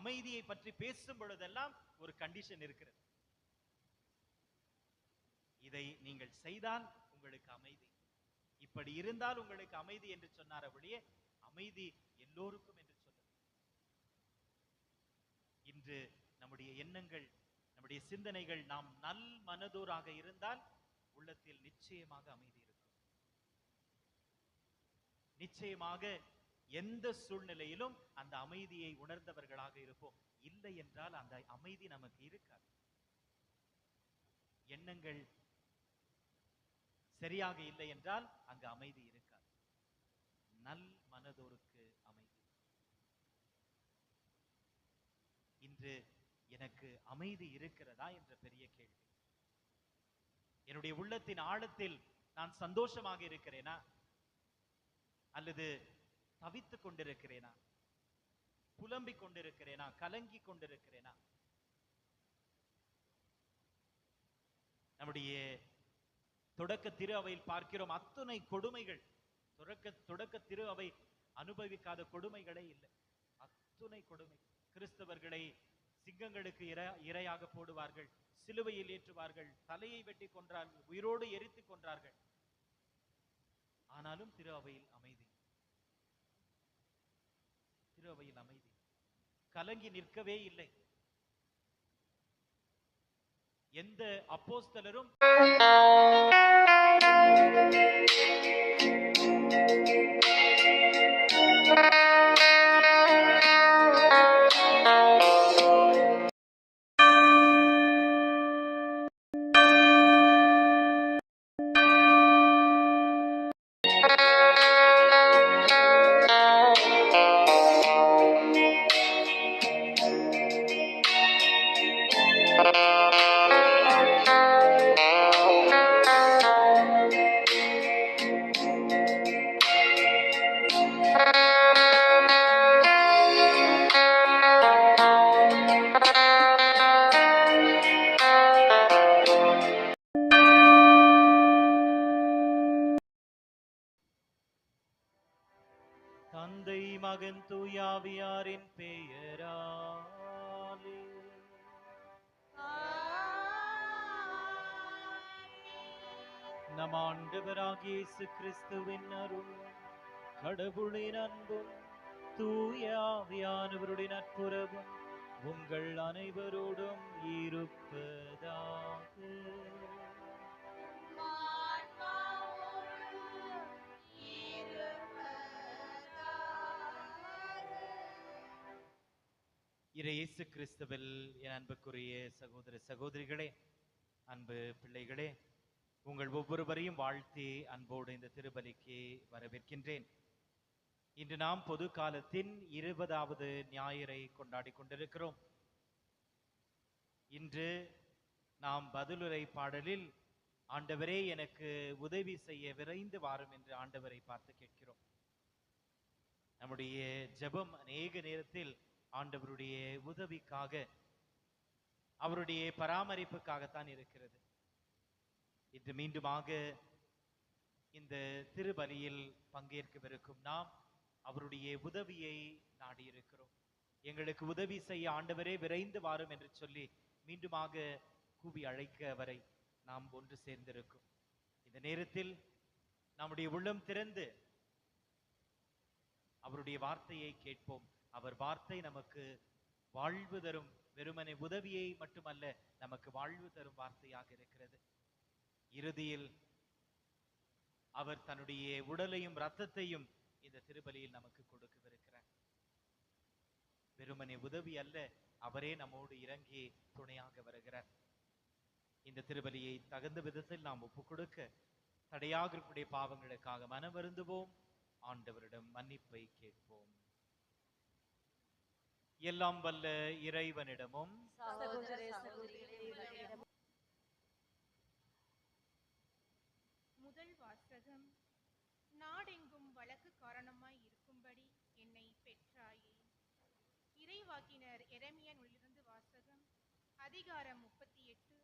அமைதியை பற்றி பேசும் பொழுதெல்லாம் ஒரு கண்டிஷன் இருக்கிறது. இதை நீங்கள் செய்தால் உங்களுக்கு அமைதி, இப்படி இருந்தால் உங்களுக்கு அமைதி என்று சொன்னார். அப்படியே அமைதி எல்லோருக்கும் என்று சொல்ல. இன்று நம்முடைய எண்ணங்கள், நம்முடைய சிந்தனைகள், நாம் நல் மனதோராக இருந்தால் உள்ளத்தில் நிச்சயமாக அமைதி இருக்கும். நிச்சயமாக எந்த சூழ்நிலையிலும் அந்த அமைதியை உணர்ந்தவர்களாக இருப்போம். இல்லை என்றால் அந்த அமைதி நமக்கு இருக்காது. எண்ணங்கள் சரியாக இல்லை என்றால் அங்கு அமைதி இருக்காது. நல் மனதோருக்கு அமைதி. இன்று எனக்கு அமைதி இருக்கிறதா என்ற பெரிய கேள்வி. என்னுடைய உள்ளத்தின் ஆழத்தில் நான் சந்தோஷமாக இருக்கிறேனா அல்லது தவித்துக் கொண்டிருக்கிறேனா, புலம்பிக் கொண்டிருக்கிறேனா, கலங்கி கொண்டிருக்கிறேனா? நம்முடைய தொடக்க திரு அவையில் பார்க்கிறோம் அத்துணை கொடுமைகள். தொடக்க திரு அவை அனுபவிக்காத கொடுமைகளே இல்லை. அத்துணை கொடுமை. கிறிஸ்தவர்களை சிங்கங்களுக்கு இரையாக போடுவார்கள், சிலுவையில் ஏற்றுவார்கள், தலையை வெட்டி கொன்றார்கள், உயிரோடு எரித்து கொன்றார்கள். ஆனாலும் திரு அவையில் அமைதி. திரு அவையில் அமைதி. கலங்கி நிற்கவே இல்லை. எந்த அப்போஸ்தலரும் தந்தை மகன் தூயாவியாரின் பெயராலே நம் ஆண்டவராகிய இயேசு கிறிஸ்துவின் அருள், கடவுளின் அன்பும் தூயாவியானவருடைய நட்புறவும் உங்கள் அனைவரோடும் இருப்பதாக. இயேசு கிறிஸ்துவில் என் அன்புக்குரிய சகோதர சகோதரிகளே, அன்பு பிள்ளைகளே, உங்கள் ஒவ்வொருவரையும் வாழ்த்தி அன்போடு இந்த திருப்பலிக்கு வரவேற்கின்றேன். இன்று நாம் பொது காலத்தின் 20வது ஞாயிறை கொண்டாடி கொண்டிருக்கிறோம். இன்று நாம் பதிலுரை பாடலில் ஆண்டவரே எனக்கு உதவி செய்ய விரைந்து வாரும் என்று ஆண்டவரை பார்த்து கேட்கிறோம். நம்முடைய ஜெபம் அநேக நேரத்தில் ஆண்டவருடைய உதவிக்காக, அவருடைய பராமரிப்புக்காகத்தான் இருக்கிறது. இன்று மீண்டுமாக இந்த திருப்பலியில் பங்கேற்கவிருக்கும் நாம் அவருடைய உதவியை நாடியிருக்கிறோம். எங்களுக்கு உதவி செய்ய ஆண்டவரே விரைந்து வாரும் என்று சொல்லி மீண்டுமாக கூவி அழைக்க வரை நாம் ஒன்று சேர்ந்திருக்கும் இந்த நேரத்தில் நம்முடைய உள்ளம் திறந்து அவருடைய வார்த்தையை கேட்போம். அவர் வார்த்தை நமக்கு வாழ்வு தரும், வெறுமனே உதவியை மட்டுமல்ல, நமக்கு வாழ்வு தரும் வார்த்தையாக இருக்கிறது. இறுதியில் அவர் தன்னுடைய உடலையும் இரத்தத்தையும் இந்த திருப்பலியில் நமக்கு கொடுக்கவிருக்கிறார். வெறுமனே உதவி அல்ல, அவரே நம்மோடு இறங்கி துணையாக வருகிறார். இந்த திருப்பலியை தகுந்த விதத்தில் நாம் ஒப்புக் கொடுக்க தடையாக இருக்கக்கூடிய பாவங்களுக்காக மனம் வருந்துவோம். ஆண்டவரிடம் மன்னிப்பை கேட்போம். எல்லாம் வல்ல இறைவனிடமும் முதல் வாசகம். நாடெங்கும் வழக்கு காரணமாய் இருக்கும்படி என்னை பெற்றாயே. இறைவாக்கினர் எரேமியாவிலிருந்து வாசகம். அதிகாரம் 38,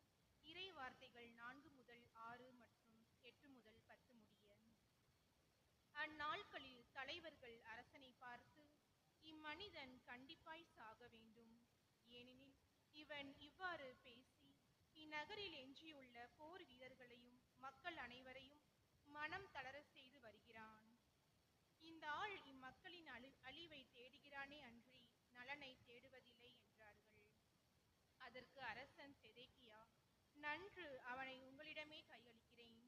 இறை வார்த்தைகள் 4 முதல் 6 மற்றும் 8 முதல் 10 முடிய. அந்நாட்களில் தலைவர்கள் அரசனை பார்த்து, இம்மனிதன் கண்டிப்பாய் சாக வேண்டும், இவன் இவ்வாறு பேசி இந்நகரில் எஞ்சியுள்ள போர் வீரர்களையும் மக்கள் அனைவரையும் மனம் தளர செய்து வருகிறான். இந்த ஆள் இம்மக்களின் அழிவை தேடுகிறானே அன்றி நலனை தேடுவதில்லை என்றார்கள். அதற்கு அரசன் செதேக்கியா, நன்று, அவனை உங்களிடமே கையளிக்கிறேன்.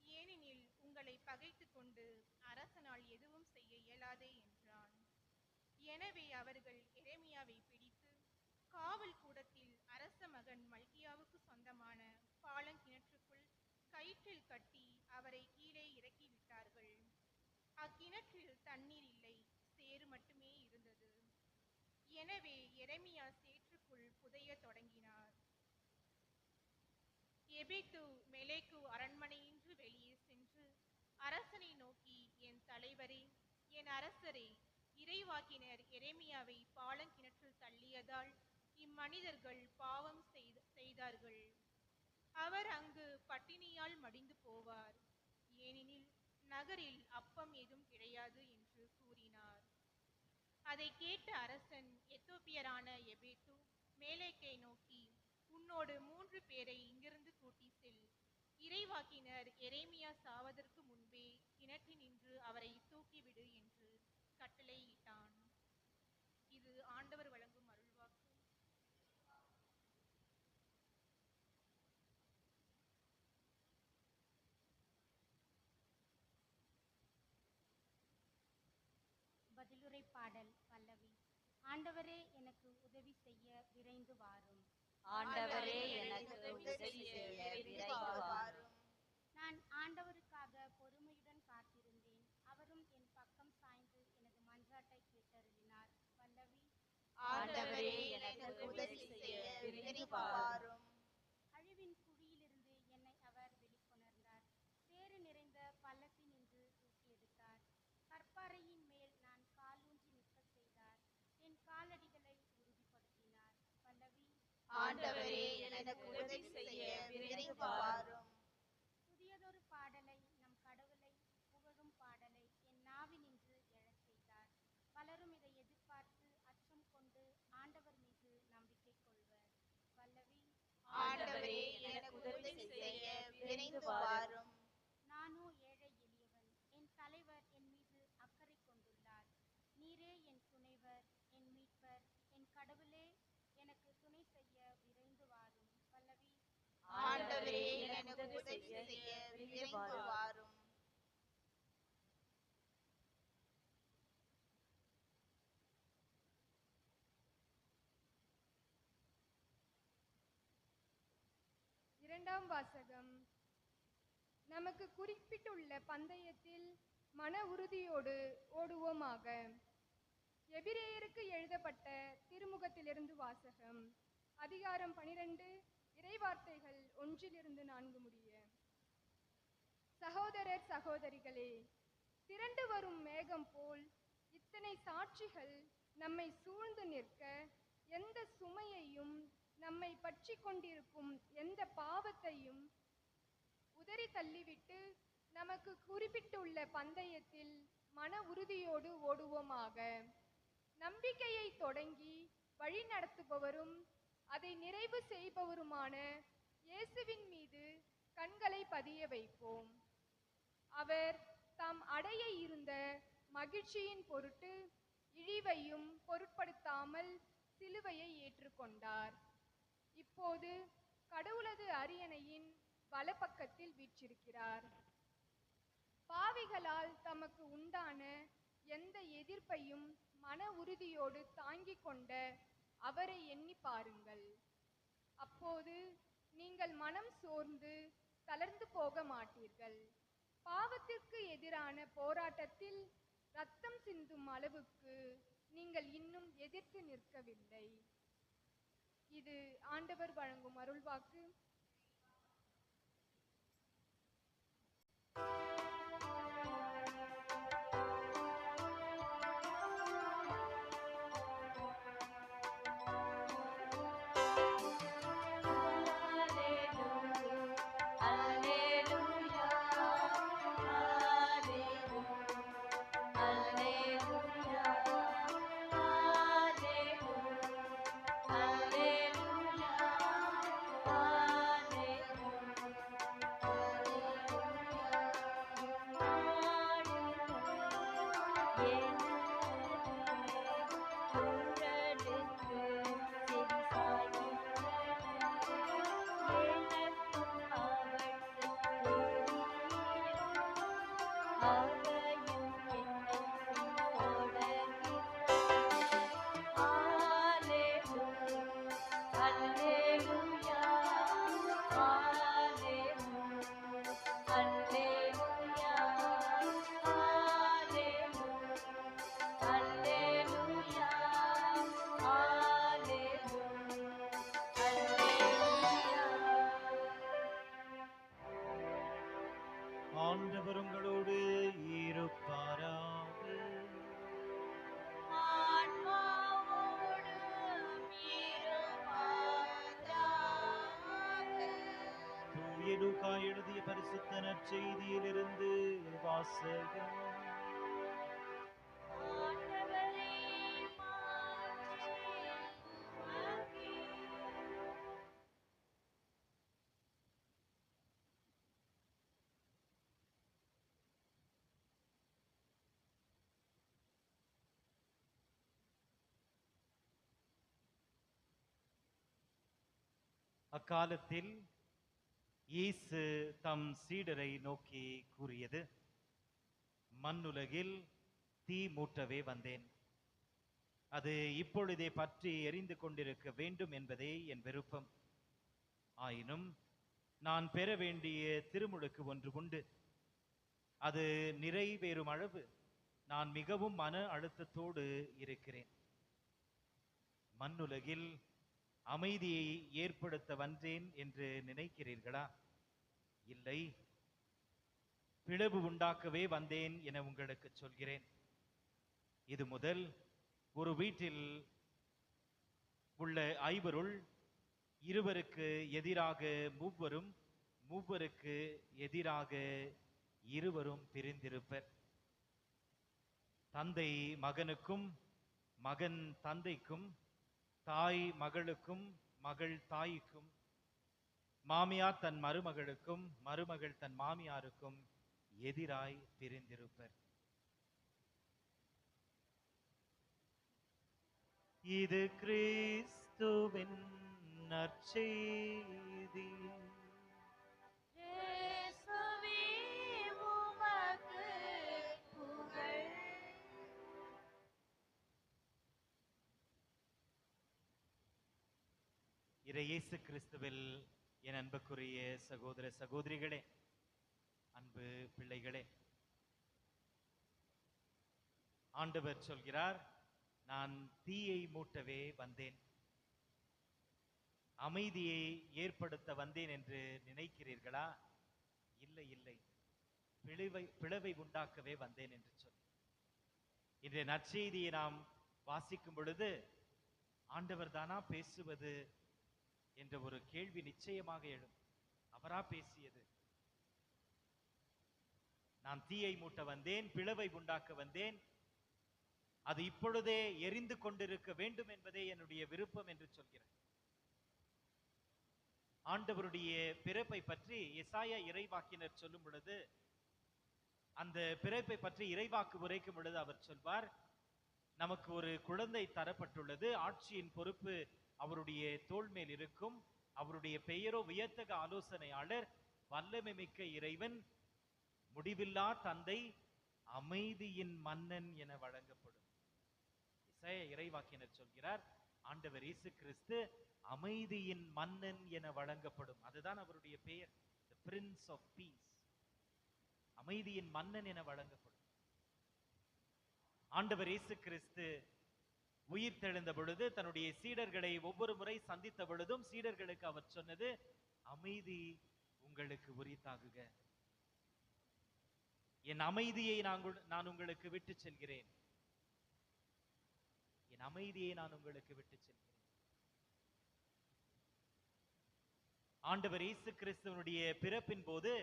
ஏனெனில் உங்களை பகைத்துக் கொண்டு அரசனால் எதுவும் செய்ய இயலாதே என்றான். எனவே அவர்கள் எரேமியாவை பிடித்து காவல் கூடத்தில் அரச மகன் மல்கியாவுக்கு சொந்தமான பாலங்கிணற்றுக்குள் கயிற்றில் கட்டி அவரை கீழே இறக்கி விட்டார்கள். அக்கிணற்றில் தண்ணீர் இல்லை, சேறு மட்டுமே இருந்தது. எனவே எரேமியா சேற்றுக்குள் புதையத் தொடங்கினார். எபேத்து மெலேக்கு அரண்மனையின்று வெளியே சென்று அரசனை நோக்கி, என் தலைவரே, என் அரசரே, இறைவாக்கினர் எரேமியாவை பாலங்கிணற்றில் தள்ளியதால் இம்மனிதர்கள் பாவம் செய்தார்கள். அவர் அங்கு பட்டினியால் மடிந்து போவார், ஏனெனில் நகரில் அப்பம் ஏதும் கிடையாது என்று கூறினார். அதை கேட்ட அரசன் எத்தோப்பியரான எபேத்து மேலேக்கை நோக்கி, உன்னோடு 3 பேரை இங்கிருந்து கூட்டி செல். இறைவாக்கினர் எரேமியா சாவதற்கு முன்பே கிணற்றினின்று அவரை தூக்கிவிடு என்று கட்டளையிட்டான். இது ஆண்டவர் வழங்கும் அருள்வாக்கு. பதிலுரை பாடல் பல்லவி. ஆண்டவரே எனக்கு உதவி செய்ய விரைந்து வாரும். ஆண்டவரே எனக்கு உதவி செய்ய விரைந்து வாரும். நான் ஆண்டவருக்காக பொறுமையுடன் காத்திருந்தேன். அவரும் என் பக்கம் சாய்ந்து எனது மன்றாட்டை கேட்டருளினார். பல்லவி. ஆண்டவரே எனக்கு உதவி செய்ய விரைந்து வாரும். அழிவின் குழியிலிருந்து என்னை அவர் வெளிக்கொணர்ந்தார். சேறு நிறைந்த பள்ளத்தினின்று தூக்கி எடுத்தார். கற்பாறையின் மேல் நான் காலூன்றி நிற்க செய்தார். என் காலடிகளை உறுதிப்படுத்தினார். பல்லவி. ஆண்டவரே எனக்கு உதவி செய்ய விரைந்து வாரும். புதியதொரு பாடலை, நம் கடவுளை புகழும் பாடலை என் நாவினின்று எழச் செய்தார். பலரும் இதை எதிர்பார்த்து அச்சம் கொண்டு ஆண்டவர் மீது நம்பிக்கை கொள்வர். பல்லவி. ஆண்டவரே எனக்கு உதவி செய்ய விரைந்து வாரும். நானோ ஏழை எளியவன், என் தலைவர் என் மீது அக்கறை கொண்டுள்ளார். நீரே என் துணைவர், என் மீட்பர், என் கடவுளே, எனக்கு துணை செய்ய விரைந்து வாரும். பல்லவி. ஆண்டவரே எனக்கு உதவி செய்ய விரைந்து வாரும். இரண்டாம் வாசகம். நமக்கு குறிப்பிட்டுள்ள பந்தயத்தில் மன உறுதியோடு ஓடுவோமாக. எபிரேயருக்கு எழுதப்பட்ட திருமுகத்திலிருந்து வாசகம். அதிகாரம் 12, இறைவார்த்தைகள் 1-4 முடிய. சகோதரர் சகோதரிகளே, திரண்டு வரும் மேகம் போல் இத்தனை சாட்சிகள் நம்மை சூழ்ந்து நிற்க, எந்த சுமையையும் நம்மை பற்றி கொண்டிருக்கும் எந்த பாவத்தையும் உதறி தள்ளிவிட்டு நமக்கு குறிப்பிட்டுள்ள பந்தயத்தில் மன உறுதியோடு ஓடுவோமாக. நம்பிக்கையை தொடங்கி வழி நடத்துபவரும் அதை நிறைவு செய்பவருமான இயேசுவின் மீது கண்களை பதிய வைப்போம். அவர் தாம் அடைய இருந்த மகிழ்ச்சியின் பொருட்டு இழிவையும் பொருட்படுத்தாமல் சிலுவையை ஏற்றுக்கொண்டார். இப்போது கடவுளது அரியணையின் வலப்பக்கத்தில் வீற்றிருக்கிறார். பாவிகளால் தமக்கு உண்டான எந்த எதிர்ப்பையும் மன உறுதியோடு தாங்கிக் கொண்ட அவரை எண்ணி பாருங்கள். அப்போது நீங்கள் மனம் சோர்ந்து தளர்ந்து போக மாட்டீர்கள். பாவத்திற்கு எதிரான போராட்டத்தில் இரத்தம் சிந்தும் அளவுக்கு நீங்கள் இன்னும் எதிர்த்து நிற்கவில்லை. இது ஆண்டவர் வழங்கும் அருள்வாக்கு. Alleluia. லூக்கா எழுதிய பரிசுத்த நற்செய்தியிலிருந்து வாசகம். ஆண்டவரே, மாற்றி உமக்கே. அக்காலத்தில் இயேசு தம் சீடரை நோக்கி கூறியது, மண்ணுலகில் தீ மூட்டவே வந்தேன். அது இப்பொழுதே பற்றி எரிந்து கொண்டிருக்க வேண்டும் என்பதே என் விருப்பம். ஆயினும் நான் பெற வேண்டிய திருமுழுக்கு ஒன்று உண்டு. அது நிறைவேறும் அளவு நான் மிகவும் மன அழுத்தத்தோடு இருக்கிறேன். மண்ணுலகில் அமைதியை ஏற்படுத்த வந்தேன் என்று நினைக்கிறீர்களா? இல்லை, பிளவு உண்டாக்கவே வந்தேன் என உங்களுக்கு சொல்கிறேன். இது முதல் ஒரு வீட்டில் உள்ள ஐவருள் இருவருக்கு எதிராக மூவரும், மூவருக்கு எதிராக இருவரும் பிரிந்திருப்பர். தந்தை மகனுக்கும், மகன் தந்தைக்கும், தாய் மகளுக்கும், மகள் தாய்க்கும், மாமியார் தன் மருமகளுக்கும், மருமகள் தன் மாமியாருக்கும் எதிராய் பிரிந்திருப்பர். இது கிறிஸ்துவின் நற்செய்தி. இயேசுவே, உமக்கு புகழ். இயேசு கிறிஸ்துவில் என் அன்புக்குரிய சகோதர சகோதரிகளே, அன்பு பிள்ளைகளே, ஆண்டவர் சொல்கிறார், நான் தீயை மூட்டவே வந்தேன், அமைதியை ஏற்படுத்த வந்தேன் என்று நினைக்கிறீர்களா? இல்லை இல்லை, பிளவை உண்டாக்கவே வந்தேன் என்று சொல்லி இன்றைய நற்செய்தியை நாம் வாசிக்கும் பொழுது ஆண்டவர் தானா பேசுவது என்ற ஒரு கேள்வி நிச்சயமாக எழும். அவரா பேசியது? நான் தீயை மூட்ட வந்தேன், பிளவை உண்டாக்க வந்தேன், அது இப்பொழுதே எரிந்து கொண்டிருக்க வேண்டும் என்பதே என்னுடைய விருப்பம் என்று சொல்கிறார். ஆண்டவருடைய பிறப்பை பற்றி எசாயா இறைவாக்கினர் சொல்லும் பொழுது, அந்த பிறப்பை பற்றி இறைவாக்கு உரைக்கும் பொழுது அவர் சொல்வார், நமக்கு ஒரு குழந்தை தரப்பட்டுள்ளது, ஆட்சியின் பொறுப்பு அவருடைய தோள் மேல் இருக்கும், அவருடைய பெயரோ வியத்தக ஆலோசனையாளர், வல்லமை மிக்க இறைவன், முடிவில்லா தந்தை, அமைதியின் மன்னன் என வழங்கப்படும். எசாயா இறைவாக்கினர் சொல்கிறார், ஆண்டவர் இயேசு கிறிஸ்து அமைதியின் மன்னன் என வழங்கப்படும். அதுதான் அவருடைய பெயர், the Prince of Peace, அமைதியின் மன்னன் என வழங்கப்படும். ஆண்டவர் இயேசு கிறிஸ்து உயிர் தெழுந்த பொழுது தன்னுடைய சீடர்களை ஒவ்வொரு முறை சந்தித்த பொழுதும் சீடர்களுக்கு அவர் சொன்னது, அமைதி உங்களுக்கு உரித்தாகுக, என் அமைதியை நான் உங்களுக்கு விட்டு செல்கிறேன், என் அமைதியை நான் உங்களுக்கு விட்டு செல்கிறேன். ஆண்டவர் இயேசு கிறிஸ்துவனுடைய பிறப்பின் போது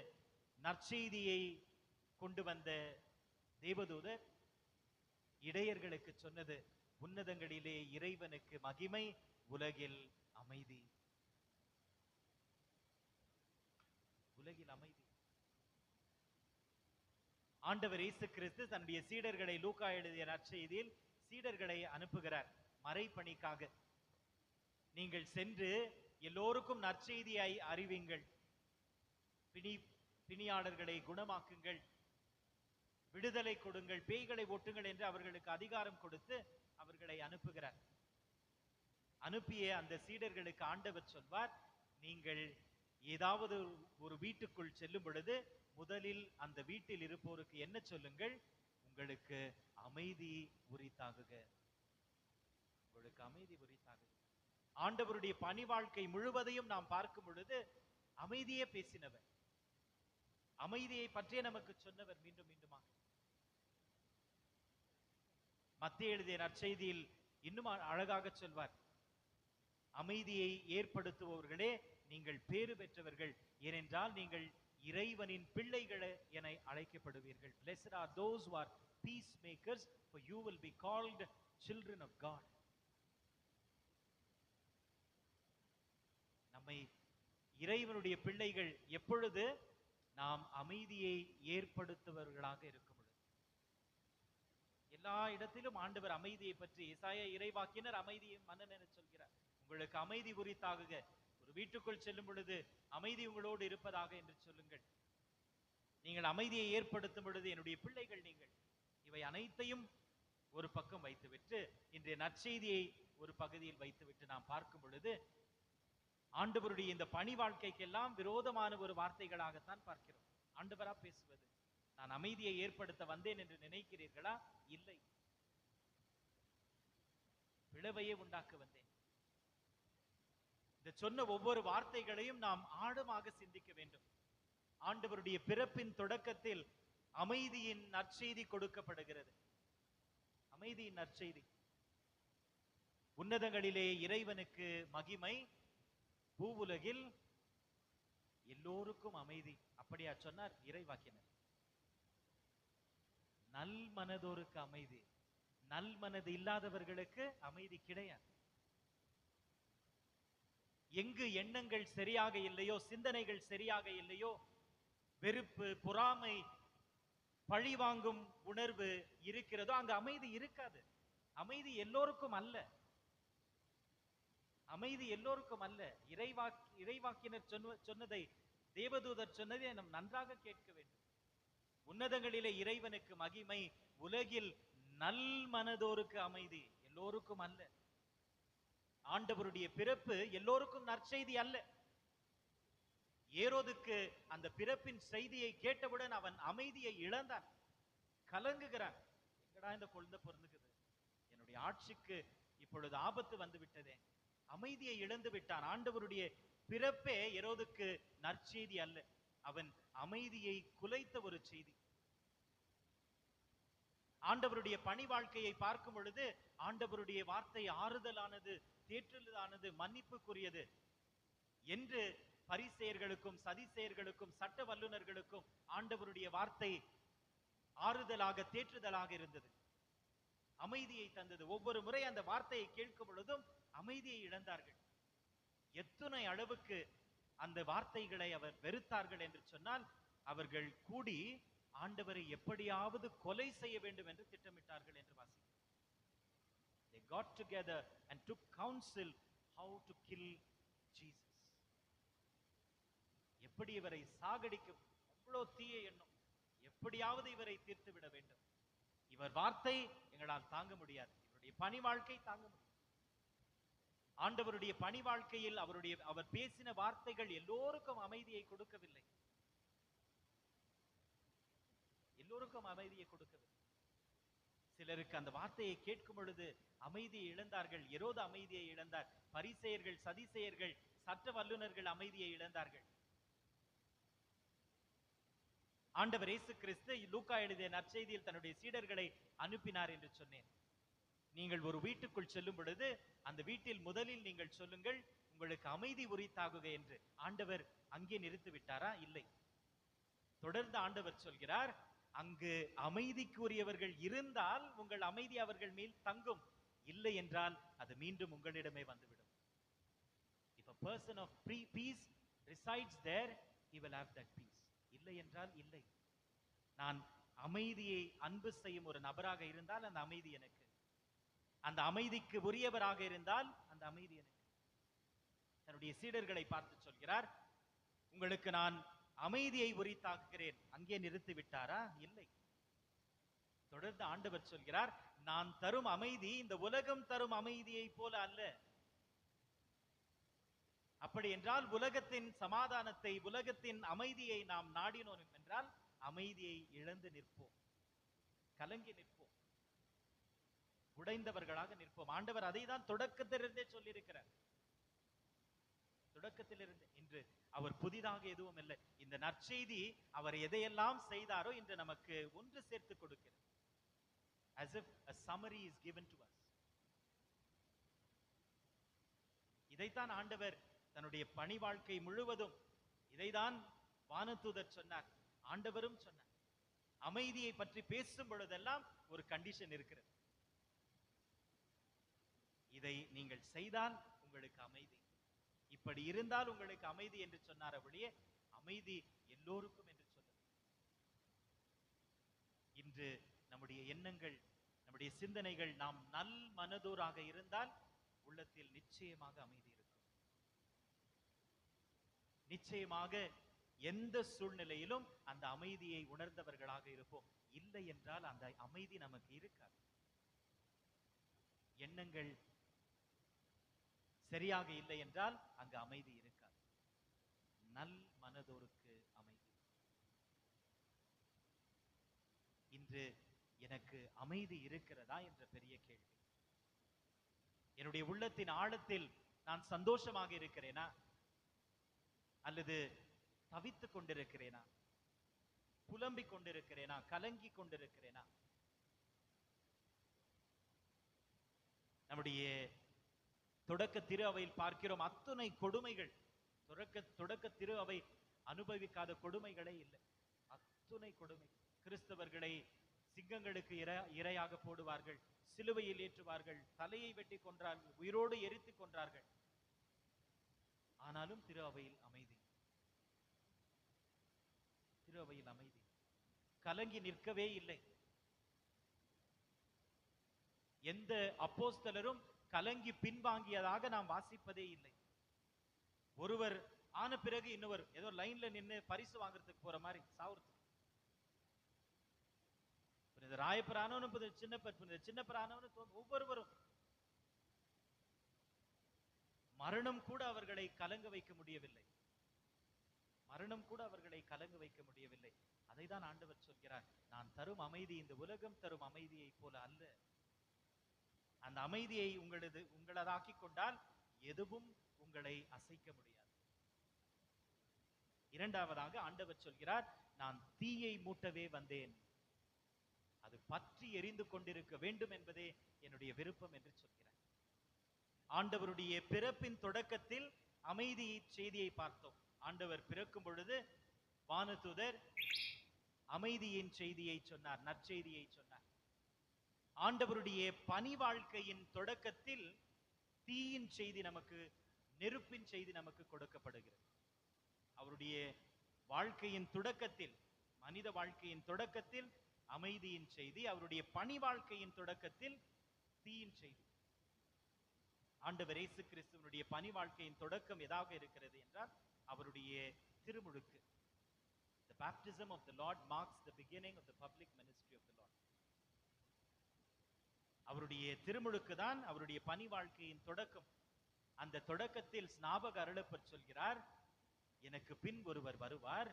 நற்செய்தியை கொண்டு வந்த தேவதூதர் இடையர்களுக்கு சொன்னது, உன்னதங்களிலே இறைவனுக்கு மகிமை, உலகில் அமைதி. உலகில் அமைதி. ஆண்டவர் இயேசு கிறிஸ்து தன்னுடைய சீடர்களை லூக்கா எழுதிய நற்செய்தியில் சீடர்களை அனுப்புகிறார் மறைபணிக்காக. நீங்கள் சென்று எல்லோருக்கும் நற்செய்தியை அறிவிங்கள், பிணியாளர்களை குணமாக்குங்கள், விடுதலை கொடுங்கள், பேய்களை ஓட்டுங்கள் என்று அவர்களுக்கு அதிகாரம் கொடுத்து அவர்களை அனுப்புகிறார். அனுப்பிய அந்த சீடர்களுக்கு ஆண்டவர் சொல்வார், நீங்கள் ஏதாவது ஒரு வீட்டுக்குள் செல்லும் பொழுது முதலில் அந்த வீட்டில் இருப்போருக்கு என்ன சொல்லுங்கள்? உங்களுக்கு அமைதி உரித்தாகுக, உங்களுக்கு அமைதி உரித்தாகுக. ஆண்டவருடைய பணி வாழ்க்கை முழுவதையும் நாம் பார்க்கும் பொழுது அமைதியே பேசினவர், அமைதியை பற்றிய நமக்கு சொன்னவர் மீண்டும் மீண்டுமாக. மத்திய எழுதிய நற்செய்தியில் இன்னும் அழகாக சொல்வார், அமைதியை ஏற்படுத்துபவர்களே நீங்கள் பேறு பெற்றவர்கள், ஏனென்றால் நீங்கள் இறைவனின் பிள்ளைகள் என அழைக்கப்படுவீர்கள். Blessed are those who are peacemakers, for you will be called children of God. நம்மை இறைவனுடைய பிள்ளைகள் எப்பொழுது நாம் அமைதியை ஏற்படுத்துபவர்களாக இருக்கும் பொழுது. எல்லா இடத்திலும் ஆண்டவர் அமைதியை பற்றி, ஏசாயா இறைவாக்கினர் அமைதியை மன்னன் என சொல்கிறார். உங்களுக்கு அமைதி உரித்தாகுக, ஒரு வீட்டுக்குள் செல்லும் பொழுது அமைதி உங்களோடு இருப்பதாக என்று சொல்லுங்கள். நீங்கள் அமைதியை ஏற்படுத்தும் பொழுது என்னுடைய பிள்ளைகள் நீங்கள். இவை அனைத்தையும் ஒரு பக்கம் வைத்துவிட்டு இன்றைய நற்செய்தியை ஒரு பகுதியில் வைத்துவிட்டு நாம் பார்க்கும் பொழுது ஆண்டவருடைய இந்த பணி வாழ்க்கைக்கெல்லாம் விரோதமான ஒரு வார்த்தைகளாகத்தான் பார்க்கிறோம். ஆண்டவரா பேசுவது, நான் அமைதியை ஏற்படுத்த வந்தேன் என்று நினைக்கிறீர்களா? இல்லை, பிளவையே உண்டாக்க வந்தேன். இந்த சொன்ன ஒவ்வொரு வார்த்தைகளையும் நாம் ஆழமாக சிந்திக்க வேண்டும். ஆண்டவருடைய பிறப்பின் தொடக்கத்தில் அமைதியின் நற்செய்தி கொடுக்கப்படுகிறது. அமைதியின் நற்செய்தி. உன்னதங்களிலே இறைவனுக்கு மகிமை, பூவுலகில் எல்லோருக்கும் அமைதி. அப்படியா சொன்னார் இறைவாக்கினர்? நல் மனதோருக்கு அமைதி, நல் மனது இல்லாதவர்களுக்கு அமைதி கிடையாது. எங்கு எண்ணங்கள் சரியாக இல்லையோ, சிந்தனைகள் சரியாக இல்லையோ, வெறுப்பு, பொறாமை, பழிவாங்கும் உணர்வு இருக்கிறதோ அங்கு அமைதி இருக்காது. அமைதி எல்லோருக்கும் அல்ல, அமைதி எல்லோருக்கும் அல்ல. இறைவாக்கினர் சொன்னதை, தேவதூதர் சொன்னதை நாம் நன்றாக கேட்க வேண்டும். உன்னதங்களிலே இறைவனுக்கு மகிமை, உலகில் நல் மனதோருக்கு அமைதி, எல்லோருக்கும் அல்ல. ஆண்டவருடைய பிறப்பு எல்லோருக்கும் நற்செய்தி அல்ல. ஏரோதுக்கு அந்த பிறப்பின் செய்தியை கேட்டவுடன் அவன் அமைதியை இழந்தான், கலங்குகிறான். எங்கடா இந்த குழந்தை பிறந்துக்குது, என்னுடைய ஆட்சிக்கு இப்பொழுது ஆபத்து வந்து விட்டதே. அமைதியை இழந்து விட்டான். ஆண்டவருடைய பிறப்பே ஏரோதுக்கு நற்செய்தி அல்ல, அவன் அமைதியை குலைத்த ஒரு செய்தி. ஆண்டவருடைய பணி வாழ்க்கையை பார்க்கும் பொழுது ஆண்டவருடைய வார்த்தை ஆறுதலானது, தேற்றலானது, மன்னிப்புக்குரியது என்று பரிசேயர்களுக்கும் சதிசேயர்களுக்கும் சட்ட வல்லுநர்களுக்கும் ஆண்டவருடைய வார்த்தை ஆறுதலாக, தேற்றுதலாக இருந்தது, அமைதியை தந்தது. ஒவ்வொரு முறை அந்த வார்த்தையை கேட்கும் பொழுதும் அமைதியை இழந்தார்கள். எத்தனை அளவுக்கு அந்த வார்த்தைகளை அவர் வெறுத்தார்கள் என்று சொன்னால், அவர்கள் கூடி ஆண்டவரை எப்படியாவது கொலை செய்ய வேண்டும் என்று திட்டமிட்டார்கள் என்று வாசிக்கிறோம். They got together and took counsel how to kill Jesus. எப்படி இவரை சாகடிக்கும், அவ்வளவு தீய எண்ணம், எப்படியாவது இவரை தீர்த்து விட வேண்டும். இவர் வார்த்தை எங்களால் தாங்க முடியாது, இவருடைய பணி வாழ்க்கை தாங்க முடியாது. ஆண்டவருடைய பணி வாழ்க்கையில் அவர் பேசின வார்த்தைகள் எல்லோருக்கும் அமைதியை கொடுக்கவில்லை, எல்லோருக்கும் அமைதியை கொடுக்கவில்லை. சிலருக்கு அந்த வார்த்தையை கேட்கும் பொழுது அமைதியை இழந்தார்கள். ஏரோது அமைதியை இழந்தார், பரிசேயர்கள், சதிசேயர்கள், சட்ட வல்லுநர்கள் அமைதியை இழந்தார்கள். ஆண்டவர் இயேசு கிறிஸ்து லூக்கா எழுதிய நற்செய்தியில் தன்னுடைய சீடர்களை அனுப்பினார் என்று சொன்னேன். நீங்கள் ஒரு வீட்டுக்குள் செல்லும் பொழுது அந்த வீட்டில் முதலில் நீங்கள் சொல்லுங்கள், உங்களுக்கு அமைதி உரித்தாகுக என்று. ஆண்டவர் அங்கே நிறுத்தி விட்டாரா? இல்லை. தொடர்ந்து ஆண்டவர் சொல்கிறார், அங்கு அமைதிக்குரியவர்கள் இருந்தால் உங்கள் அமைதி அவர்கள் மேல் தங்கும், இல்லை என்றால் அது மீண்டும் உங்களிடமே வந்துவிடும். If a person of peace resides there, he will have that peace. இல்லை என்றால் இல்லை. நான் அமைதியை அன்பு செய்யும் ஒரு நபராக இருந்தால் அந்த அமைதி எனக்கு, அந்த அமைதிக்கு உரியவராக இருந்தால் அந்த அமைதி எனக்கு. தன்னுடைய சீடர்களை பார்த்து சொல்கிறார், உங்களுக்கு நான் அமைதியை உரித்தாக்குகிறேன். அங்கே நிறுத்தி விட்டாரா? இல்லை. தொடர்ந்து ஆண்டவர் சொல்கிறார், நான் தரும் அமைதி இந்த உலகம் தரும் அமைதியை போல அல்ல. அப்படி என்றால் உலகத்தின் சமாதானத்தை, உலகத்தின் அமைதியை நாம் நாடினோம் என்றால் அமைதியை இழந்து நிற்போம், கலங்கி நிற்போம், உடைந்தவர்களாக நிற்போம். ஆண்டவர் அதை தான் தொடக்கத்திலிருந்தே சொல்லியிருக்கிறார். தொடக்கத்திலிருந்து இன்று அவர் புதிதாக எதுவும் இல்லை. இந்த நற்செய்தி அவர் எதையெல்லாம் செய்தாரோ இன்று நமக்கு ஒன்று சேர்த்து கொடுக்கிறது. As if a summary is given to us. இதைத்தான் ஆண்டவர் தன்னுடைய பணி வாழ்க்கை முழுவதும் இதைதான் வானதூதர் சொன்னார், ஆண்டவரும் சொன்னார். அமைதியை பற்றி பேசும் பொழுதெல்லாம் ஒரு கண்டிஷன் இருக்கிறது. இதை நீங்கள் செய்தால் உங்களுக்கு அமைதி, இப்படி இருந்தால் உங்களுக்கு அமைதி என்று சொன்னார். அப்படியே அமைதி எல்லோருக்கும் என்று சொல்லுது. இன்று நம்முடைய எண்ணங்கள், நம்முடைய சிந்தனைகள், நாம் நல் மனதோராக இருந்தால் உள்ளத்தில் நிச்சயமாக அமைதி இருக்கும். நிச்சயமாக எந்த சூழ்நிலையிலும் அந்த அமைதியை உணர்ந்தவர்களாக இருப்போம். இல்லை என்றால் அந்த அமைதி நமக்கு இருக்காது. எண்ணங்கள் சரியாக இல்லை என்றால் அங்கு அமைதி இருக்காது. நல் மனதோருக்கு அமைதி. இன்று எனக்கு அமைதி இருக்கிறதா என்ற பெரிய கேள்வி. என்னுடைய உள்ளத்தின் ஆழத்தில் நான் சந்தோஷமாக இருக்கிறேனா அல்லது தவித்துக் கொண்டிருக்கிறேனா, புலம்பிக் கொண்டிருக்கிறேனா, கலங்கி கொண்டிருக்கிறேனா? நம்முடைய தொடக்க திரு அவையில் பார்க்கிறோம் அத்துணை கொடுமைகள். தொடக்க திரு அவை அனுபவிக்காத கொடுமைகளே இல்லை. அத்துணை கொடுமை. கிறிஸ்தவர்களை சிங்கங்களுக்கு இரையாக போடுவார்கள், சிலுவையில் ஏற்றுவார்கள், தலையை வெட்டி கொன்றார்கள், உயிரோடு எரித்து கொன்றார்கள். ஆனாலும் திரு அவையில் அமைதி. திரு அவையில் அமைதி. கலங்கி நிற்கவே இல்லை. எந்த அப்போஸ்தலரும் கலங்கி பின்வாங்கியதாக நாம் வாசிப்பதே இல்லை. ஒருவர் ஆன பிறகு இன்னொரு ஏதோ லைன்ல நின்று பரிசு வாங்குறதுக்கு போற மாதிரி சாவுறதுக்கு. ராயப்பரானவனு சின்னப்பரானவனு ஒவ்வொருவரும் மரணம் கூட அவர்களை கலங்க வைக்க முடியவில்லை. மரணம் கூட அவர்களை கலங்க வைக்க முடியவில்லை. அதைதான் ஆண்டவர் சொல்கிறார், நான் தரும் அமைதி இந்த உலகம் தரும் அமைதியை போல அல்ல. அந்த அமைதியை உங்களதாக்கி கொண்டால் எதுவும் உங்களை அசைக்க முடியாது. இரண்டாவதாக ஆண்டவர் சொல்கிறார், நான் தீயை மூட்டவே வந்தேன், அது பற்றி எரிந்து கொண்டிருக்க வேண்டும் என்பதே என்னுடைய விருப்பம் என்று சொல்கிறார். ஆண்டவருடைய பிறப்பின் தொடக்கத்தில் அமைதி செய்தியை பார்த்தோம். ஆண்டவர் பிறக்கும் பொழுது வானதூதர் அமைதியின் செய்தியை சொன்னார், நற்செய்தியை சொன்னார். ஆண்டவருடைய பணி வாழ்க்கையின் தொடக்கத்தில் தீயின் செய்தி நமக்கு, நெருப்பின் செய்தி நமக்கு கொடுக்கப்படுகிறது. அவருடைய வாழ்க்கையின் தொடக்கத்தில், மனித வாழ்க்கையின் தொடக்கத்தில் அமைதியின் செய்தி, அவருடைய பணி வாழ்க்கையின் தொடக்கத்தில் தீயின் செய்தி. ஆண்டவர் இயேசு கிறிஸ்துவனுடைய பணி வாழ்க்கையின் தொடக்கம் எதாக இருக்கிறது என்றால் அவருடைய திருமுழுக்கு. The baptism of the Lord marks the beginning of the public ministry of the Lord. அவருடைய திருமுழுக்கு தான் அவருடைய பணி வாழ்க்கையின் தொடக்கம். அந்த தொடக்கத்தில் ஸ்நாபக அருளப்பர் சொல்கிறார், எனக்கு பின் ஒருவர் வருவார்,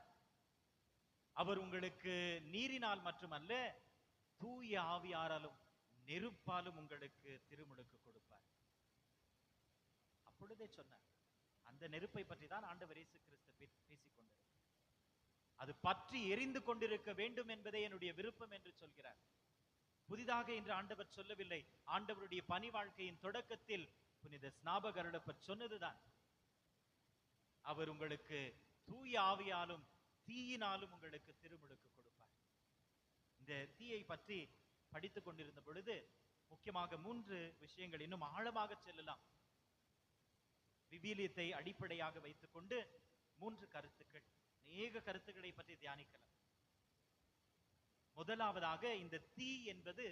அவர் உங்களுக்கு நீரினால் மட்டுமல்ல தூய ஆவியாராலும் நெருப்பாலும் உங்களுக்கு திருமுழுக்கு கொடுப்பார். அப்பொழுதே சொன்னார், அந்த நெருப்பை பற்றி தான் ஆண்டவர் இயேசு கிறிஸ்து பேசிக்கொண்டார். அது பற்றி எரிந்து கொண்டிருக்க வேண்டும் என்பதே என்னுடைய விருப்பம் என்று சொல்கிறார். புதிதாக என்று ஆண்டவர் சொல்லவில்லை. ஆண்டவருடைய பணி வாழ்க்கையின் தொடக்கத்தில் புனித ஸ்நாபக அருளப்பர் சொன்னதுதான், அவர் உங்களுக்கு தூய ஆவியாலும் தீயினாலும் உங்களுக்கு திருமுழுக்கு கொடுப்பார். இந்த தீயை பற்றி படித்துக் கொண்டிருந்த பொழுது முக்கியமாக 3 விஷயங்கள், இன்னும் ஆழமாக செல்லலாம். விவிலியத்தை அடிப்படையாக வைத்துக் கொண்டு 3 கருத்துக்கள், அநேக கருத்துக்களை பற்றி தியானிக்கலாம். முதலாவதாக, இந்த தீ என்பது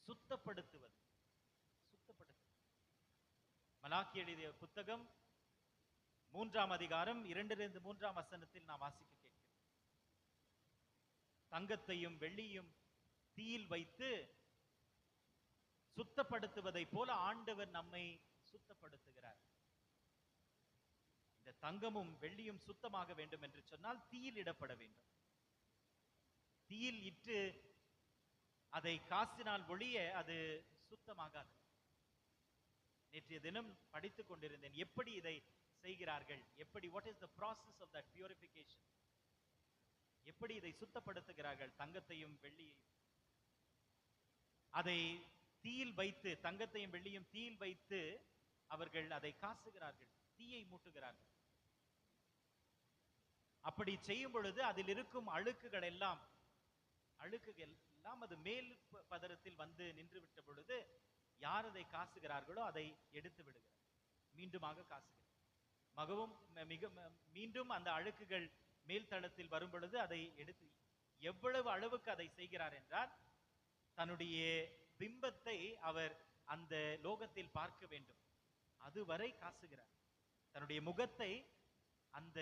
சுத்தப்படுத்துவது. மலாக்கி எழுதிய புத்தகம் 3ஆம் அதிகாரம் 2 3ஆம் வசனத்தில் நாம் வாசிக்க கேட்கிறோம். தங்கத்தையும் வெள்ளியும் தீயில் வைத்து சுத்தப்படுத்துவதை போல ஆண்டவர் நம்மை சுத்தப்படுத்துகிறார். இந்த தங்கமும் வெள்ளியும் சுத்தமாக வேண்டும் என்று சொன்னால் தீயில் இடப்பட வேண்டும். தீயில் இட்டு அதை காசினால் ஒழிய அது சுத்தமாகாது. நேற்றைய தினம் படித்துக் கொண்டிருந்தேன், எப்படி இதை செய்கிறார்கள், எப்படி, what is the process of that purification, எப்படி இதை சுத்தப்படுத்துகிறார்கள். தங்கத்தையும் வெள்ளியையும் அதை தீயில் வைத்து, தங்கத்தையும் வெள்ளியும் தீயில் வைத்து அவர்கள் அதை காசுகிறார்கள், தீயை மூட்டுகிறார்கள். அப்படி செய்யும் பொழுது அதில் இருக்கும் அழுக்குகள் எல்லாம் அது மேல் பதரத்தில் வந்து நின்று விட்ட பொழுது யார் அதை காசுகிறார்களோ அதை எடுத்து விடுகிறார், மீண்டுமாக காசுகிறார். மீண்டும் அந்த அழுக்குகள் மேல் தளத்தில் வரும் பொழுது அதை எடுத்து, எவ்வளவு அளவுக்கு அதை செய்கிறார் என்றால், தன்னுடைய பிம்பத்தை அவர் அந்த லோகத்தில் பார்க்க வேண்டும், அதுவரை காசுகிறார். தன்னுடைய முகத்தை அந்த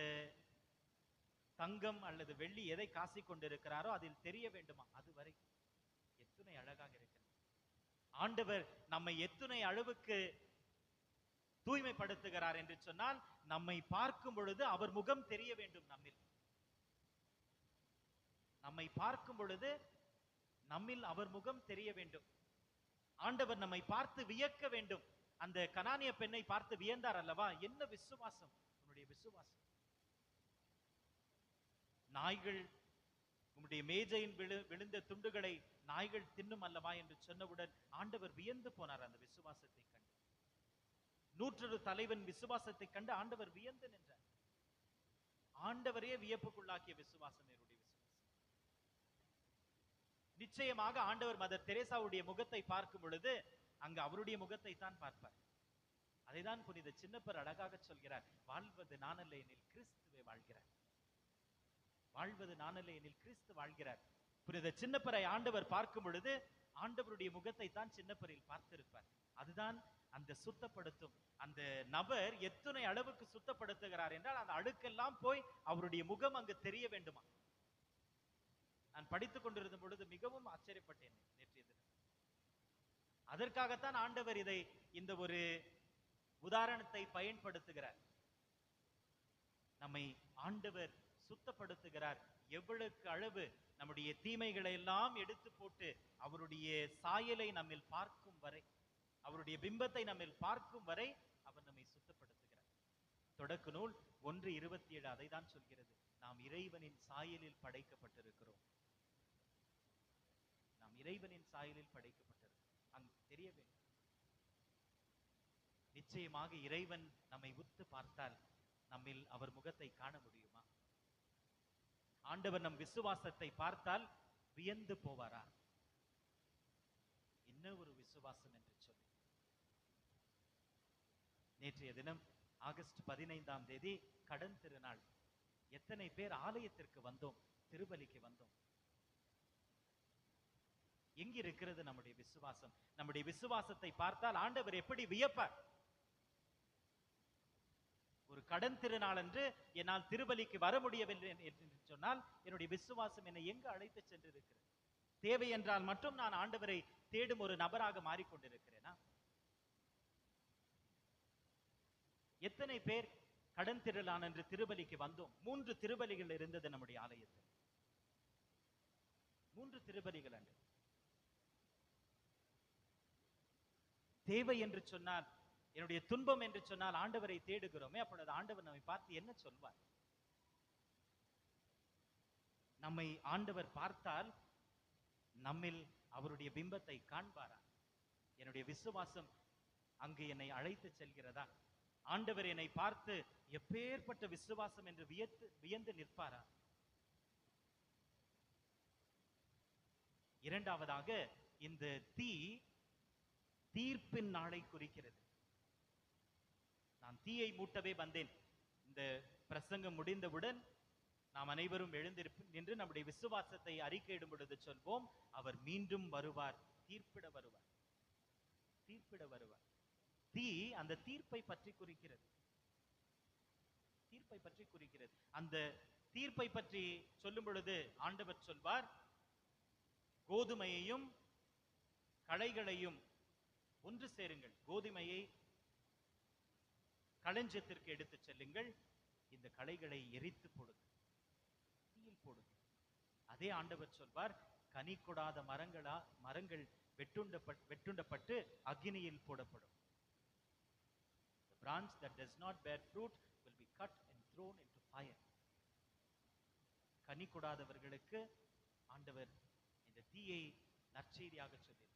தங்கம் அல்லது வெள்ளி எதை காசிக் கொண்டிருக்கிறாரோ அதில் தெரிய வேண்டுமா, அதுவரை. எத்தனை அழகாக இருக்கிறது! ஆண்டவர் நம்மை எத்தனை அளவுக்கு தூய்மைப்படுத்துகிறார் என்று சொன்னால், நம்மை பார்க்கும் பொழுது அவர் முகம் தெரிய வேண்டும் நம்மில். நம்மை பார்க்கும் பொழுது நம்மில் அவர் முகம் தெரிய வேண்டும். ஆண்டவர் நம்மை பார்த்து வியக்க வேண்டும். அந்த கனானிய பெண்ணை பார்த்து வியந்தார் அல்லவா? என்ன விசுவாசம்! உன்னுடைய விசுவாசம்! நாய்கள் உம்முடைய மேஜையின் விழுந்த துண்டுகளை நாய்கள் தின்னும் அல்லவா என்று சொன்னவுடன் ஆண்டவர் வியந்து போனார் அந்த விசுவாசத்தை கண்டு. 100 தலைவன் விசுவாசத்தை கண்டு ஆண்டவர் வியந்து நின்றார். ஆண்டவரே வியப்புக்குள்ளாக்கிய விசுவாசம் என்னுடைய விசுவாசம். நிச்சயமாக ஆண்டவர் மதர் தெரேசாவுடைய முகத்தை பார்க்கும் பொழுது அங்கு அவருடைய முகத்தை தான் பார்ப்பார். அதைதான் புனித சின்னப்பர் அழகாக சொல்கிறார், வாழ்வது நானல்ல எனில் கிறிஸ்துவே வாழ்கிறார். வாழ்வது நானல்ல எனில் கிறிஸ்து வாழ்கிறார். புனித சின்னப்பரை ஆண்டவர் பார்க்கும் பொழுது ஆண்டவருடைய முகத்தை தான் சின்னப்பரில் பார்த்திருப்பார். அதுதான் அந்த சுத்தப்படுத்தும். அந்த நபர் எத்தனை அளவுக்கு சுத்தப்படுத்துகிறார் என்றால், அந்த அழுக்கெல்லாம் போய் அவருடைய முகம் அங்கு தெரிய வேண்டுமா. நான் படித்துக் கொண்டிருந்த பொழுது மிகவும் ஆச்சரியப்பட்டேன் நேற்றைய தினம். அதற்காகத்தான் ஆண்டவர் இந்த ஒரு உதாரணத்தை பயன்படுத்துகிறார். நம்மை ஆண்டவர் சுத்தப்படுத்துகிறார். எவ்வளவுக்கு அளவு நம்முடைய தீமைகளை எல்லாம் எடுத்து போட்டு அவருடைய சாயலை நம்மில் பார்க்கும் வரை, அவருடைய பிம்பத்தை நம்மில் பார்க்கும் வரை அவர் நம்மை சுத்தப்படுத்துகிறார். தொடக்க நூல் 1:27 அதை தான் சொல்கிறது. நாம் இறைவனின் சாயலில் படைக்கப்பட்டிருக்கிறோம். நாம் இறைவனின் சாயலில் படைக்கப்பட்டிருக்கிறோம். அங்கு தெரிய வேண்டும். நிச்சயமாக இறைவன் நம்மை உத்து பார்த்தால் நம்மில் அவர் முகத்தை காண முடியுமா? ஆண்டவர் நம் விசுவாசத்தை பார்த்தால் வியந்து போவாரா? என்ன ஒரு விசுவாசம் என்று சொல்லி. நேற்றைய தினம் ஆகஸ்ட் 15ஆம் தேதி கடன் திருநாள். எத்தனை பேர் ஆலயத்திற்கு வந்தோம், திருப்பலிக்கு வந்தோம். எங்க இருக்கிறது நம்முடைய விசுவாசம்? நம்முடைய விசுவாசத்தை பார்த்தால் ஆண்டவர் எப்படி வியப்பார்? ஒரு கடன் திருநாள் என்று என்னால் திருப்பலிக்கு வர முடியவில்லை என்று சொன்னால் என்னுடைய விசுவாசம் என்னை எங்கு அழைத்து சென்றிருக்கிறது? தேவை என்றால் மட்டும் நான் ஆண்டவரை தேடும் ஒரு நபராக மாறிக்கொண்டிருக்கிறேனா? எத்தனை பேர் கடன் திருநாள் என்று திருப்பலிக்கு வந்தோம்? 3 திருப்பலிகள் இருந்தது நம்முடைய ஆலயத்தில். 3 திருப்பலிகள் அன்று. தேவை என்று சொன்னால், என்னுடைய துன்பம் என்று சொன்னால் ஆண்டவரை தேடுகிறோமே, அப்பொழுது ஆண்டவர் நம்மை பார்த்து என்ன சொல்வார்? நம்மை ஆண்டவர் பார்த்தால் நம்மில் அவருடைய பிம்பத்தை காண்பாரா? என்னுடைய விசுவாசம் அங்கு என்னை அழைத்து செல்கிறதா? ஆண்டவர் என்னை பார்த்து எப்பேற்பட்ட விசுவாசம் என்று வியந்து நிற்பாரா? இரண்டாவதாக, இந்த தீர்ப்பின் நாளை குறிக்கிறது. நான் தீயை மூட்டவே வந்தேன். இந்த பிரசங்கம் முடிந்தவுடன் நாம் அனைவரும் நின்று நம்முடைய விசுவாசத்தை அறிக்கையிடும் பொழுது சொல்வோம், அவர் மீண்டும் வருவார், தீர்ப்பிட வருவார், தீர்ப்பிட வருவார். தீ அந்த தீர்ப்பை பற்றி குறிக்கிறது. தீர்ப்பை பற்றி குறிக்கிறது. அந்த தீர்ப்பை பற்றி சொல்லும் பொழுது ஆண்டவர் சொல்வார், கோதுமையையும் களைகளையும் ஒன்று சேருங்கள், கோதுமையை களஞ்சியத்திற்கு எடுத்து செல்லுங்கள், இந்த களைகளை எரித்து போடுங்கள், தீயில் போடுங்கள். அதே ஆண்டவர் சொல்வார், கனி கொடாத மரங்கள் வெட்டுண்டப்பட்டு அக்னியில் போடப்படும். The branch that does not bear fruit will be cut and thrown into fire. கனி கொடாதவர்களுக்கு ஆண்டவர் இந்த தீயை நற்செய்தியாக சொல்லியிருக்கிறார்.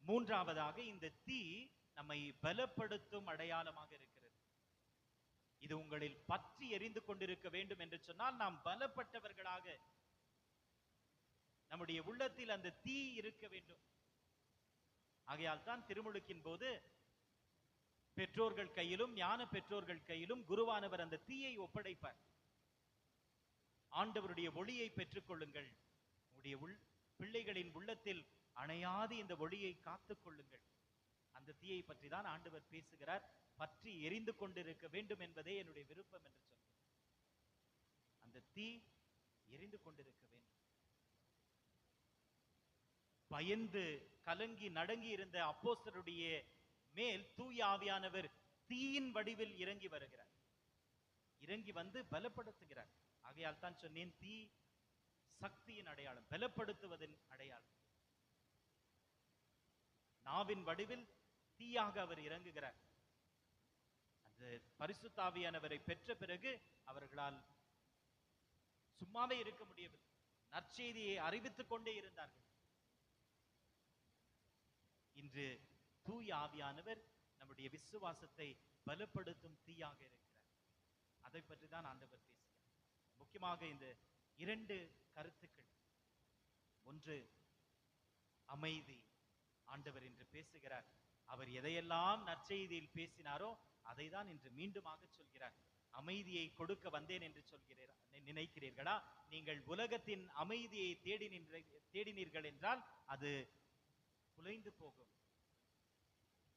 மூன்றாவதாக இந்த தீ நம்மை பலப்படுத்தும் அடையாளமாக இருக்கிறது. இது உங்களில் பற்றி எரிந்து கொண்டிருக்க வேண்டும் என்று சொன்னால் நாம் பலப்பட்டவர்களாக, நம்முடைய உள்ளத்தில் அந்த தீ இருக்க வேண்டும். ஆகையால் தான் திருமுழுக்கின் போது பெற்றோர்கள் கையிலும், ஞான பெற்றோர்கள் கையிலும் குருவானவர் அந்த தீயை ஒப்படைப்பார். ஆண்டவருடைய ஒளியை பெற்றுக் கொள்ளுங்கள், உங்களுடைய பிள்ளைகளின் உள்ளத்தில் அணையாது இந்த ஒளியை காத்துக் கொள்ளுங்கள். அந்த தீயை பற்றி தான் ஆண்டவர் பேசுகிறார். பற்றி எரிந்து கொண்டிருக்க வேண்டும் என்பதே என்னுடைய விருப்பம் என்று சொல்கிறார். அந்த தீ எரிந்து கொண்டிருக்க வேண்டும். பயந்து கலங்கி நடுங்கி இருந்த அப்போஸ்தலருடைய மேல் தூய ஆவியானவர் தீயின் வடிவில் இறங்கி வருகிறார். இறங்கி வந்து பலப்படுத்துகிறார். ஆகையால் தான் சொன்னேன், தீ சக்தியின் அடையாளம், பலப்படுத்துவதன் அடையாளம். நாவின் வடிவில் தீயாக அவர் இறங்குகிறார். அந்த பரிசுத்த ஆவியானவரை பெற்ற பிறகு அவர்களால் சும்மாவே இருக்க முடியவில்லை. நற்செய்தியை அறிவித்துக் கொண்டே இருந்தார்கள். இன்று தூய ஆவியானவர் நம்முடைய விசுவாசத்தை பலப்படுத்தும் தீயாக இருக்கிறார். அதை பற்றி தான் ஆண்டவர் பேசுகிறார். முக்கியமாக இந்த 2 கருத்துக்கள். ஒன்று, அமைதி. ஆண்டவர் இன்று பேசுகிறார். அவர் எதையெல்லாம் நற்செய்தியில் பேசினாரோ அதை தான் இன்று மீண்டுமாக சொல்கிறார். அமைதியை கொடுக்க வந்தேன் என்று நினைக்கிறீர்களா? நீங்கள் உலகத்தின் அமைதியை தேடினீர்கள் என்றால் அது குலைந்து போகும்,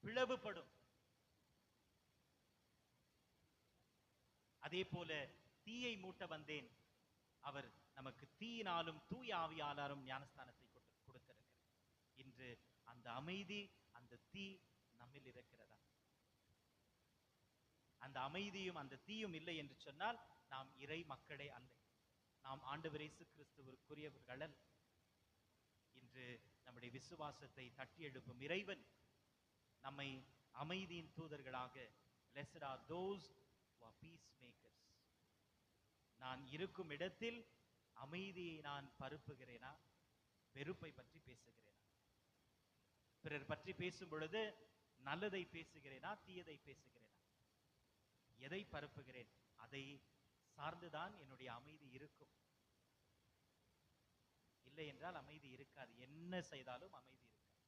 பிளவுபடும். அதே போல தீயை மூட்ட வந்தேன். அவர் நமக்கு தீயினாலும் தூய ஆவியாலும் ஞானஸ்தானத்தை கொடுத்திருக்கிறார். இன்று அந்த அமைதி, அந்த தீ நம்மில் இருக்கிறதா? அந்த அமைதியும் அந்த தீயும் இல்லை என்று சொன்னால் நாம் இறை மக்களே அல்ல, நாம் ஆண்டவர் இயேசு கிறிஸ்துவிற்குரியவர்கள் அல்ல. இன்று நம்முடைய விசுவாசத்தை தட்டி எழுப்பும் இறைவன் நம்மை அமைதியின் தூதர்களாக, blessed are those who are peacemakers. நான் இருக்கும் இடத்தில் அமைதியை நான் பரப்புகிறேனா, வெறுப்பை பற்றி பேசுகிறேனா? பிறர் பற்றி பேசும் பொழுது நல்லதை பேசுகிறேனா, தீயதை பேசுகிறேனா? எதை பரப்புகிறேன்? அதை சார்ந்துதான் என்னுடைய அமைதி இருக்கும். இல்லை என்றால் அமைதி இருக்காது. என்ன செய்தாலும் அமைதி இருக்காது.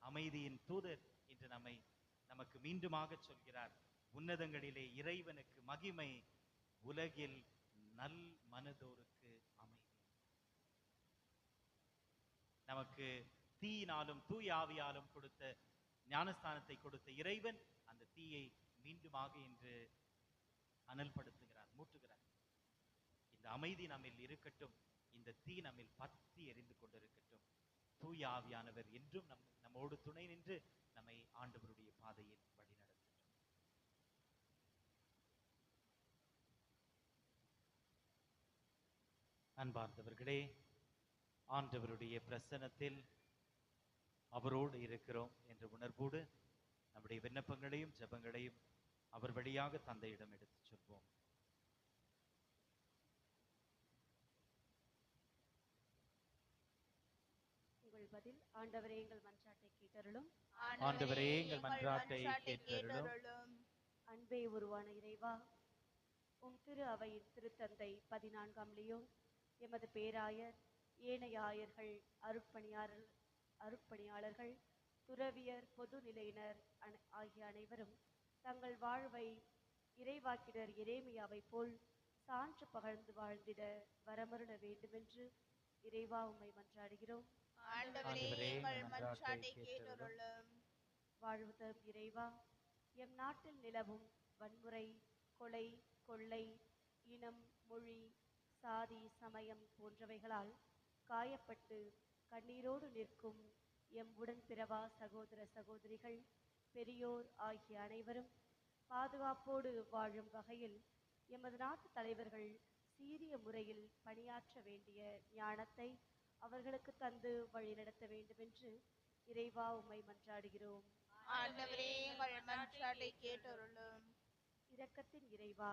அமைதியின் தூதர் இன்று நமக்கு மீண்டுமாக சொல்கிறார், உன்னதங்களிலே இறைவனுக்கு மகிமை, உலகில் நல் மனதோருக்கு அமைதி. நமக்கு தீயினாலும் தூய ஆவியாலும் கொடுத்த ஞானஸ்தானத்தை கொடுத்த இறைவன் அந்த தீயை மீண்டுமாக இன்று அனல்படுத்துகிறார், மூட்டுகிறார். இந்த அமைதி நம்மில் இருக்கட்டும், இந்த தீ நம்மில் பற்றி எரிந்து கொண்டிருக்கட்டும். தூய ஆவியானவர் என்றும் நம்மோடு துணை நின்று நம்மை ஆண்டவருடைய பாதையில் வழிநடத்தட்டும். அன்பார்ந்தவர்களே, ஆண்டவருடைய பிரசன்னத்தில் அவரோடு இருக்கிறோம் என்ற உணர்வோடு நம்முடைய விண்ணப்பங்களையும் ஜெபங்களையும் அவர் வழியாக தந்தையிடம் எடுத்துச் சொல்வோம். உங்கள் பதில். ஆண்டவரே, எங்கள் மன்றாட்டை கேட்டருளும். ஆண்டவரே, எங்கள் மன்றாட்டை கேட்டருளும். அன்பே உருவான இறைவா, உம் திரு அவையின் திருத்தந்தை 14ஆம் லியோன், எமது பேராயர், ஏனைய ஆயர்கள், அருட்பணியாளர்கள், துறவியர், பொது நிலையினர் ஆகிய அனைவரும் தங்கள் வாழ்வை இறைவாக்கினர் எரேமியாவை போல் சான்று பகர்ந்து வாழ்ந்திட வரமருள வேண்டுமென்று இறைவா உம்மை மன்றாடுகிறோம். வாழ்வு தரும் இறைவா, எம் நாட்டில் நிலவும் வன்முறை, கொலை, கொள்ளை, இனம், மொழி, சாதி, சமயம் போன்றவைகளால் காயப்பட்டு கண்ணீரோடு நிற்கும் எம் உடன்பிறவா சகோதர சகோதரிகள், பெரியோர் ஆகிய அனைவரும் பாதுகாப்போடு வாழும் வகையில் எமது நாட்டு தலைவர்கள் சீரிய முறையில் பணியாற்ற வேண்டிய ஞானத்தை அவர்களுக்கு தந்து வழிநடத்த வேண்டுமென்று இறைவா உம்மை மன்றாடுகிறோம். இரக்கத்தின் இறைவா,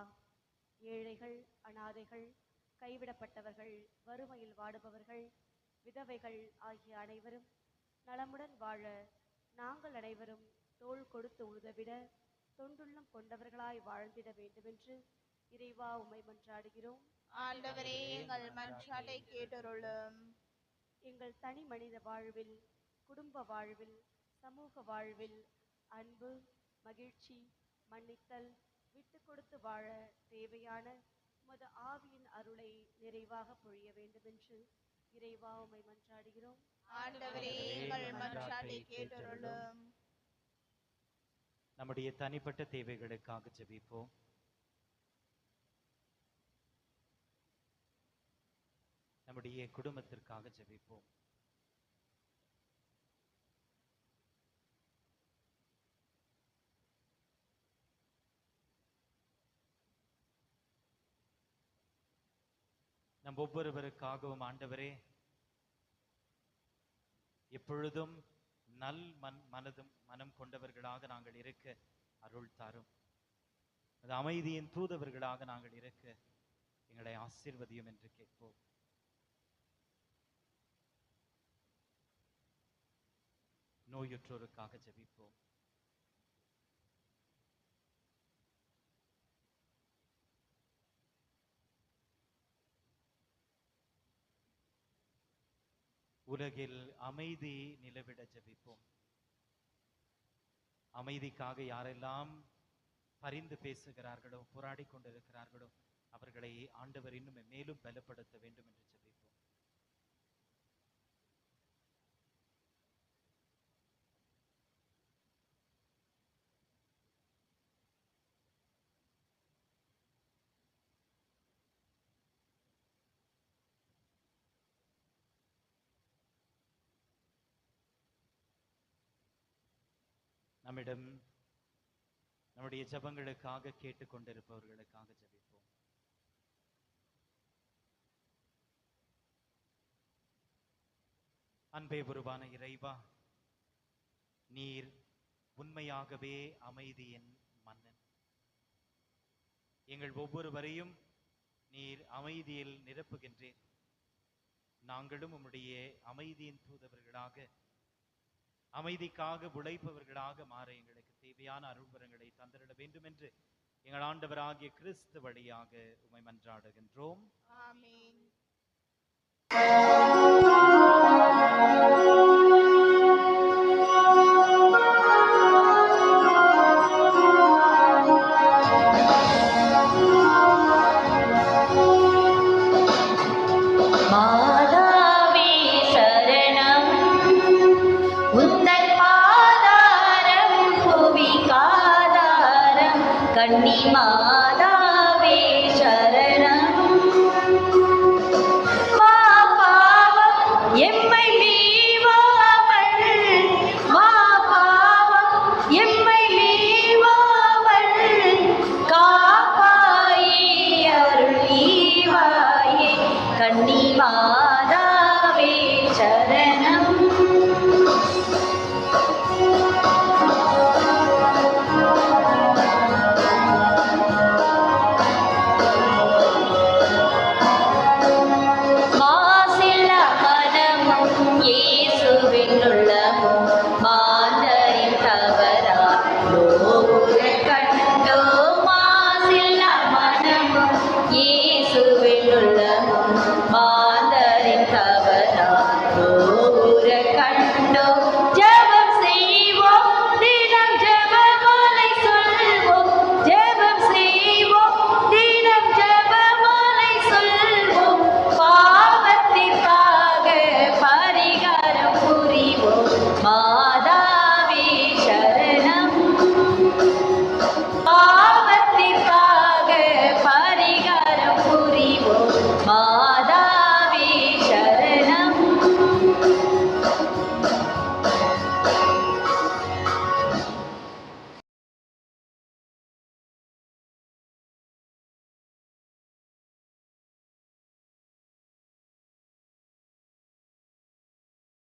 ஏழைகள், அனாதைகள், கைவிடப்பட்டவர்கள், வறுமையில் வாடுபவர்கள், விதவைகள் ஆகிய அனைவரும் நலமுடன் வாழ நாங்கள் அனைவரும் தோள் கொடுத்து உதவிட தொண்டுள்ளம் கொண்டவர்களாய் வாழ்ந்திட வேண்டுமென்று இறைவா உம்மை மன்றாடுகிறோம். ஆண்டவரே எங்கள் மன்றாட்டை கேட்டருளும். எங்கள் தனி மனித வாழ்வில், குடும்ப வாழ்வில், சமூக வாழ்வில் அன்பு, மகிழ்ச்சி, மன்னித்தல், விட்டு கொடுத்து வாழ தேவையான உமது ஆவியின் அருளை நிறைவாக பொழிய வேண்டுமென்று இறைவா உம்மை மன்றாடுகிறோம். ஆண்டவரே எங்கள் மன்றாட்டை கேட்டருளும். நம்முடைய தனிப்பட்ட தேவைகளுக்காக ஜெபிப்போம். நம்முடைய குடும்பத்திற்காக ஜெபிப்போம். நம் ஒவ்வொருவருக்காகவும் ஆண்டவரே எப்பொழுதும் மனம் கொண்டவர்களாக நாங்கள் இருக்க அருள் தாரும். அது அமைதியின் தூதவர்களாக நாங்கள் இருக்க எங்களை ஆசீர்வதியும் என்று கேட்போம். நோயுற்றோருக்காக ஜெபிப்போம். உலகில் அமைதி நிலவிட ஜெபிப்போம். அமைதிக்காக யாரெல்லாம் பரிந்து பேசுகிறார்களோ, போராடி கொண்டிருக்கிறார்களோ, அவர்களை ஆண்டவர் இன்னும் மேலும் பலப்படுத்த வேண்டும் என்று ஜெபிப்போம். நம்மிடம் நம்முடைய ஜெபங்களுக்காக கேட்டுக்கொண்டிருப்பவர்களுக்காக ஜெபிப்போம். அன்பே உருவான இறைவா, நீர் உண்மையாகவே அமைதியின் மன்னன். எங்கள் ஒவ்வொருவரையும் நீர் அமைதியில் நிரப்புகின்றேன். நாங்களும் உம்முடைய அமைதியின் தூதவர்களாக, அமைதிக்காக உழைப்பவர்களாக மாற எங்களுக்கு தேவையான அருள்வரங்களை தந்திட வேண்டும் என்று எங்கள் ஆண்டவராகிய கிறிஸ்து வழியாக உம்மை மன்றாடுகின்றோம். ஆமென். மாதாவே சரணம், உந்தன் பாதாரம் புவிக்காதாரம், கன்னிமா